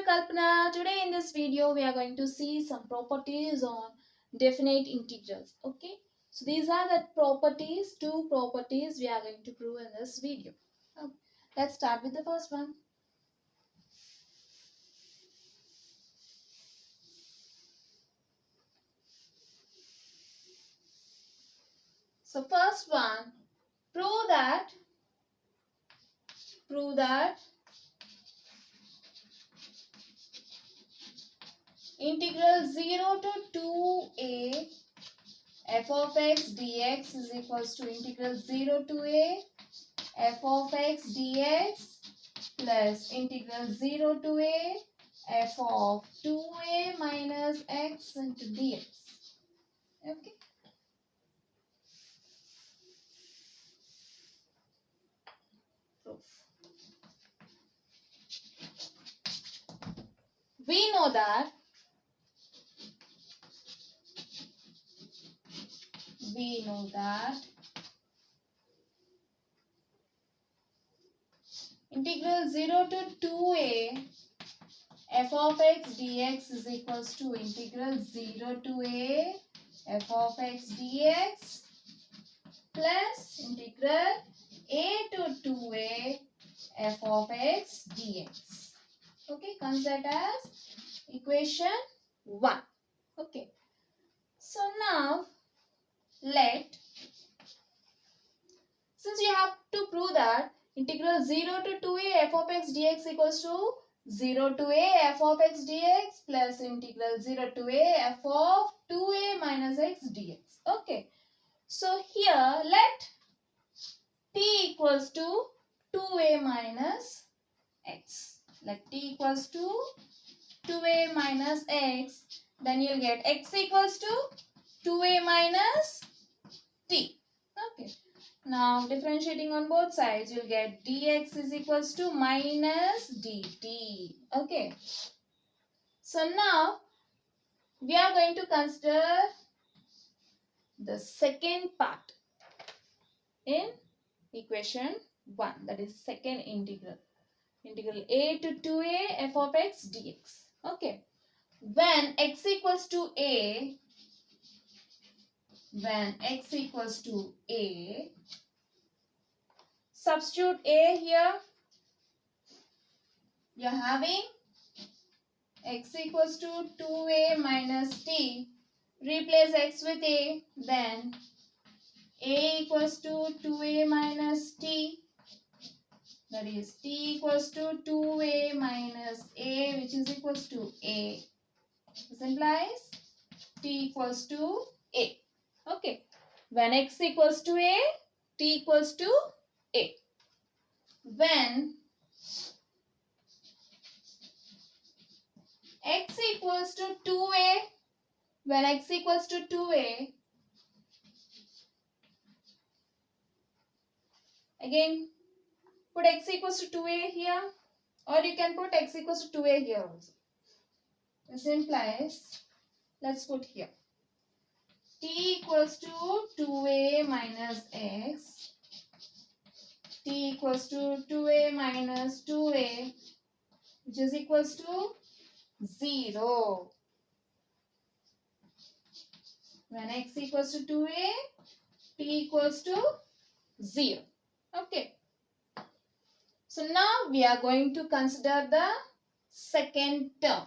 dear Kalpana. Today in this video we are going to see some properties on definite integrals. Okay, so these are the properties, two properties we are going to prove in this video. Okay. Let's start with the first one. So first one, prove that integral 0 to 2a f of x dx is equals to integral 0 to a f of x dx plus integral 0 to a f of 2a minus x into dx. Okay. Proof. We know that integral 0 to 2a f of x dx is equals to integral 0 to a f of x dx plus integral a to 2a f of x dx. Okay, consider as equation 1. Okay, so now since you have to prove that integral 0 to 2a f of x dx equals to 0 to a f of x dx plus integral 0 to a f of 2a minus x dx. Okay, so here let t equals to 2a minus x. Let t equals to 2a minus x, then you'll get x equals to 2a minus t. Okay. Now differentiating on both sides, you'll get dx is equals to minus dt. Okay. So now we are going to consider the second part in equation 1, that is second integral. Integral a to 2a f of x dx. Okay. When x equals to a, substitute a here. You're having x equals to 2a minus t. Replace x with a, then a equals to 2a minus t. That is t equals to 2a minus a, which is equals to a. This implies t equals to a. Okay. When x equals to a, t equals to a. When x equals to 2a, again put x equals to 2a here, or you can put x equals to 2a here also. This implies, let's put here, t equals to 2a minus x, t equals to 2a minus 2a, which is equals to 0. When x equals to 2a, t equals to 0. Okay. So now we are going to consider the second term.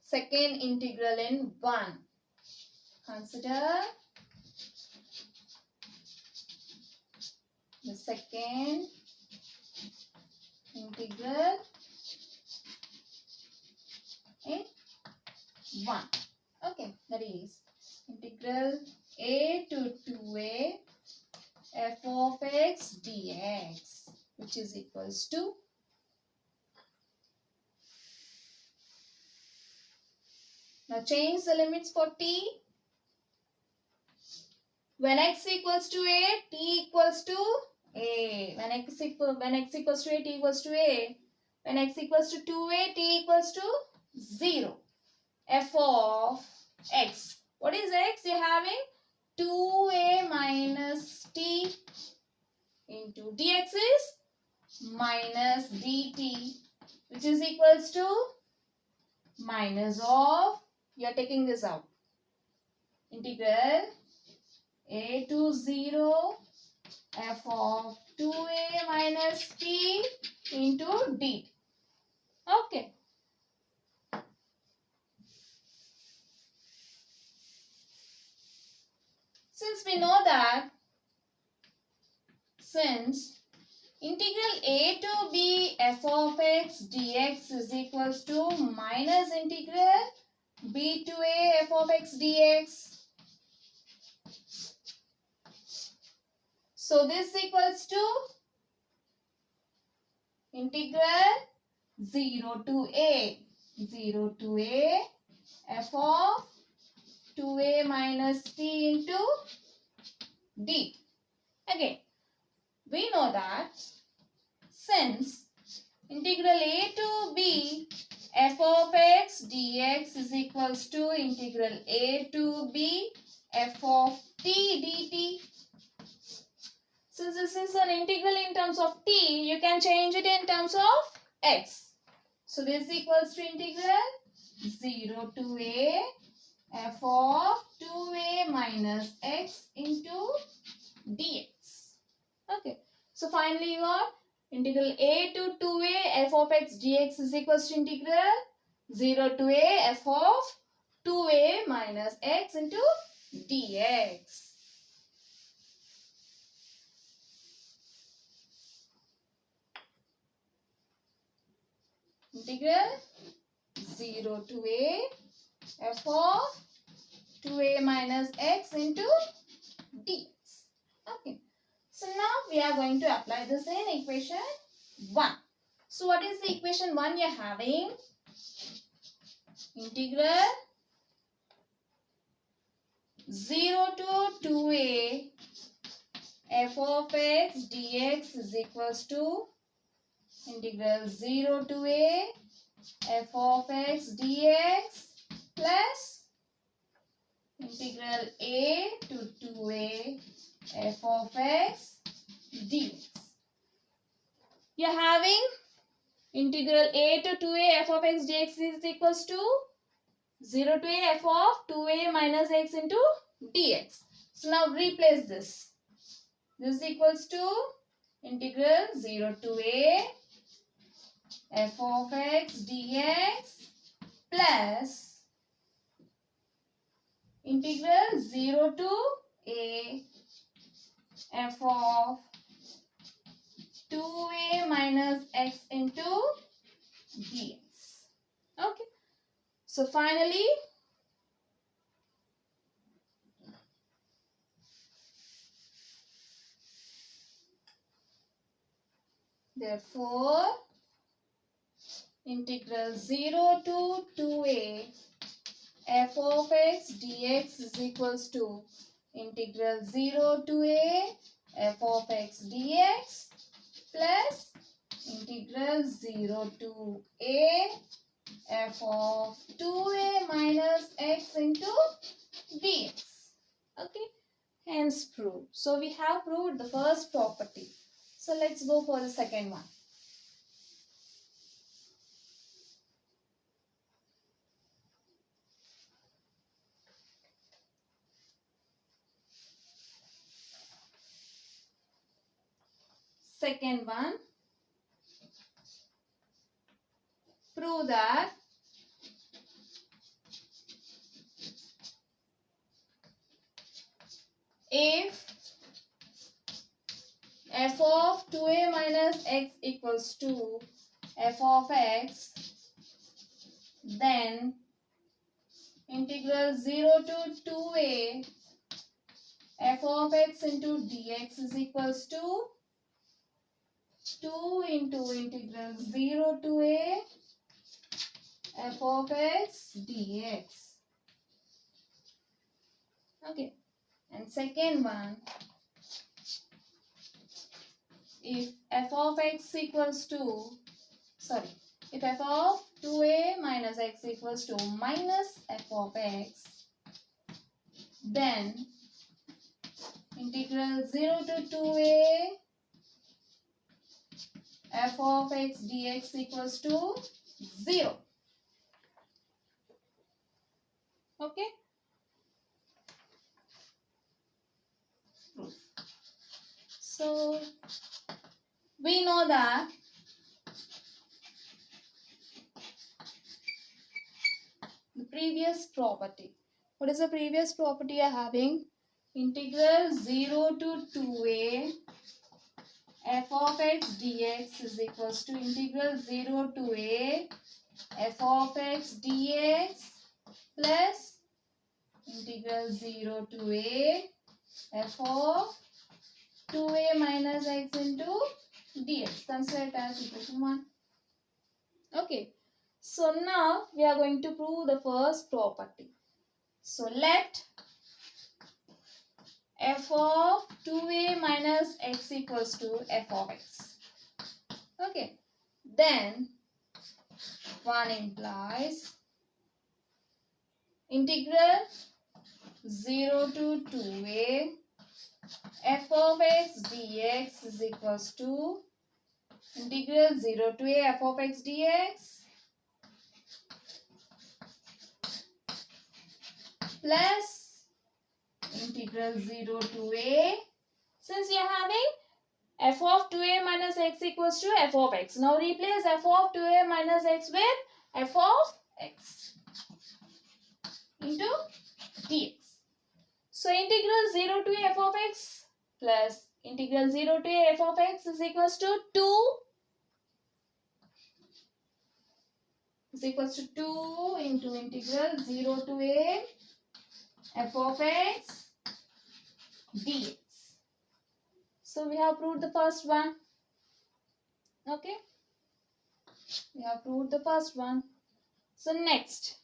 Second integral in 1. Consider the second integral in 1. Okay, that is integral a to 2a f of x dx, which is equals to now change the limits for t. When x equals to a, t equals to a. When x equals to a, t equals to a. When x equals to 2a, t equals to 0. F of x. What is x? You're having 2a minus t into dx is minus dt, which is equals to minus of, you are taking this out, integral a to 0 f of 2a minus t into dt. Okay. Since we know that, since integral a to b f of x dx is equals to minus integral b to a f of x dx. So this equals to integral 0 to a f of 2a minus t into d. Again, we know that since integral a to b f of x dx is equals to integral a to b f of t dt. Since this is an integral in terms of t, you can change it in terms of x. So this equals to integral 0 to a f of 2a minus x into dx. Okay. So finally you got integral a to 2a f of x dx is equals to integral 0 to a f of 2a minus x into dx. Integral 0 to a f of 2a minus x into dx. Okay. So now we are going to apply this in equation 1. So what is the equation 1 you are having? Integral 0 to 2a f of x dx is equals to integral 0 to a f of x dx plus integral a to 2a f of x dx. You are having integral a to 2a f of x dx is equals to 0 to a f of 2a minus x into dx. So now replace this. This is equals to integral 0 to a f of x dx plus integral 0 to a f of 2a minus x into dx. Okay. So finally, therefore, integral 0 to 2a f of x dx is equals to integral 0 to a f of x dx plus integral 0 to a f of 2a minus x into dx. Okay, hence proved. So we have proved the first property. So let's go for the second one. Second one, prove that if f of 2a minus x equals to f of x, then integral 0 to 2a f of x into dx is equals to 2 into integral 0 to a f of x dx. Okay. And second one, if f of x equals to, if f of 2a minus x equals to minus f of x, then integral 0 to 2a f of x dx equals to 0. Okay. So we know that the previous property. What is the previous property you are having? Integral 0 to 2a f of x dx is equals to integral 0 to a f of x dx plus integral 0 to a f of 2a minus x into dx. Consider it as equation 1. Okay. So now we are going to prove the first property. So let f of 2a minus x equals to f of x. Okay. Then 1 implies integral 0 to 2a f of x dx is equals to integral 0 to a f of x dx plus integral 0 to a, since you are having f of 2a minus x equals to f of x. Now replace f of 2a minus x with f of x into dx. So integral 0 to a f of x plus integral 0 to a f of x is equals to 2 into integral 0 to a f of x dx. So we have proved the first one. Okay. We have proved the first one. So next,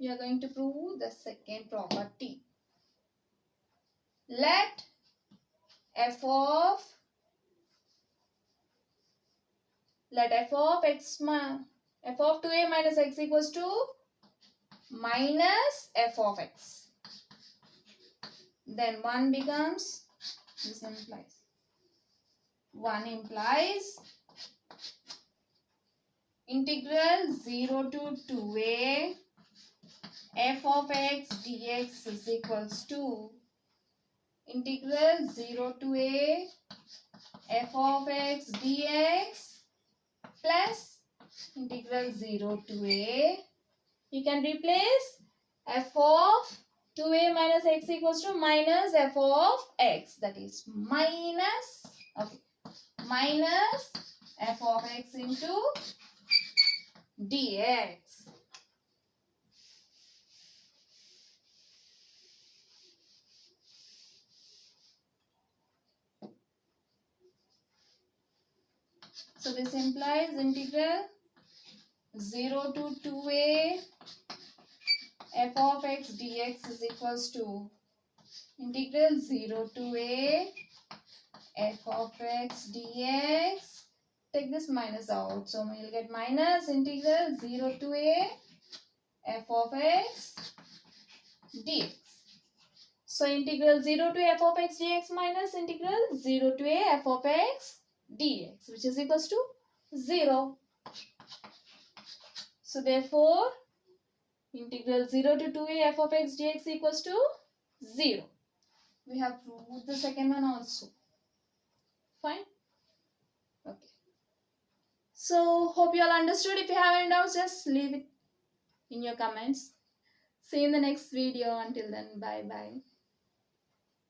we are going to prove the second property. Let f of f of 2a minus x equals to minus f of x. Then 1 becomes, this implies, 1 implies integral 0 to 2a f of x dx is equals to integral 0 to a f of x dx plus integral 0 to a. You can replace f of 2a minus x equals to minus f of x, that is minus, okay, minus f of x into dx. So this implies integral 0 to 2a f of x dx is equals to integral 0 to a f of x dx. Take this minus out, so we will get minus integral 0 to a f of x dx. So integral 0 to f of x dx minus integral 0 to a f of x dx, which is equals to 0. So therefore integral 0 to 2a f of x dx equals to 0. We have proved the second one also. Fine. Okay. So hope you all understood. If you have any doubts, just leave it in your comments. See you in the next video. Until then, bye bye.